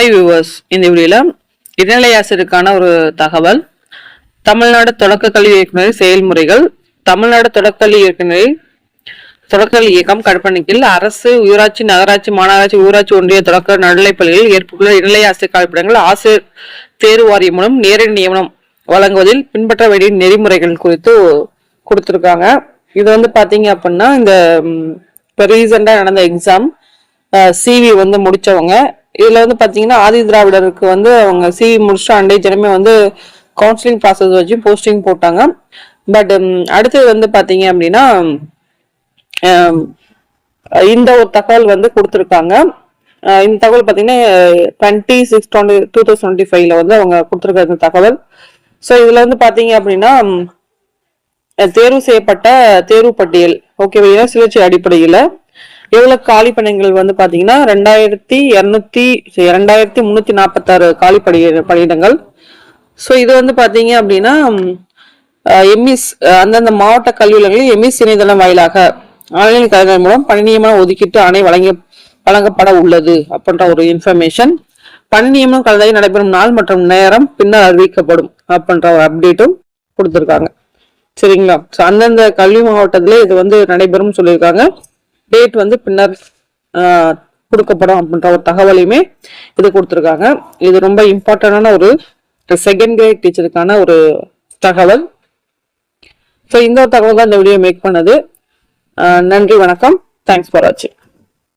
Hi viewers, இந்த வீடியோவில் இடைநிலை ஆசிரியருக்கான ஒரு தகவல். தமிழ்நாடு தொடக்க கல்வி இயக்குநர் செயல்முறைகள். தமிழ்நாடு தொடக்கல்வி இயக்கம் கற்பனைக்கில் அரசு, ஊராட்சி, நகராட்சி, மாநகராட்சி, ஊராட்சி, ஒன்றிய தொடக்க நடுநிலைப்பள்ளிகளில் ஏற்பட்டுள்ள இடைநிலை ஆசிரியர் காலிப்படங்கள் ஆசிரியர் தேர்வு வாரியம் மூலம் நேரடி நியமனம் வழங்குவதில் பின்பற்ற வேண்டிய நெறிமுறைகள் குறித்து கொடுத்துருக்காங்க. இது பாத்தீங்க அப்படின்னா, இந்த இப்போ ரீசெண்டா நடந்த எக்ஸாம் சிவி முடிச்சவங்க. இதுல பாத்தீங்கன்னா ஆதி திராவிடருக்கு அவங்க சிவி முடிச்சுட்டு அண்டை ஜனமே கவுன்சிலிங் ப்ராசஸ் வச்சு போஸ்டிங் போட்டாங்க. பட் அடுத்தது பாத்தீங்க அப்படின்னா இந்த ஒரு தகவல் கொடுத்துருக்காங்க. இந்த தகவல் பாத்தீங்கன்னா 26/2025 அவங்க கொடுத்துருக்க இந்த தகவல். ஸோ இதுல பாத்தீங்க அப்படின்னா தேர்வு செய்யப்பட்ட தேர்வு பட்டியல் ஓகேவா, சுழற்சி அடிப்படையில எவ்வளவு காலி பணியிடங்கள் பாத்தீங்கன்னா 2346 காலி பணியிடங்கள். ஸோ இது பாத்தீங்க அப்படின்னா எம்இஸ் அந்தந்த மாவட்ட கல்வி நிலையங்களில் எம்இஸ் இணையதளம் வாயிலாக ஆன்லைன் கல்வி மூலம் பணி நியமனம் ஒதுக்கீட்டு ஆணை வழங்கப்பட உள்ளது அப்படின்ற ஒரு இன்ஃபர்மேஷன். பணி நியமனம் கலந்தாய் நடைபெறும் நாள் மற்றும் நேரம் பின்னர் அறிவிக்கப்படும் அப்படின்ற ஒரு அப்டேட்டும் கொடுத்திருக்காங்க. சரிங்களா? ஸோ அந்தந்த கல்வி மாவட்டத்துல இது நடைபெறும் சொல்லியிருக்காங்க. டேட் பின்னர் கொடுக்கப்படும் அப்படின்ற ஒரு தகவலையுமே இது கொடுத்துருக்காங்க. இது ரொம்ப இம்பார்ட்டன்டான ஒரு செகண்ட் கிரேட் டீச்சருக்கான ஒரு தகவல். ஸோ இந்த ஒரு தகவல் தான் இந்த வீடியோ மேக் பண்ணது. நன்றி, வணக்கம். தேங்க்ஸ் ஃபார் வாட்சிங்.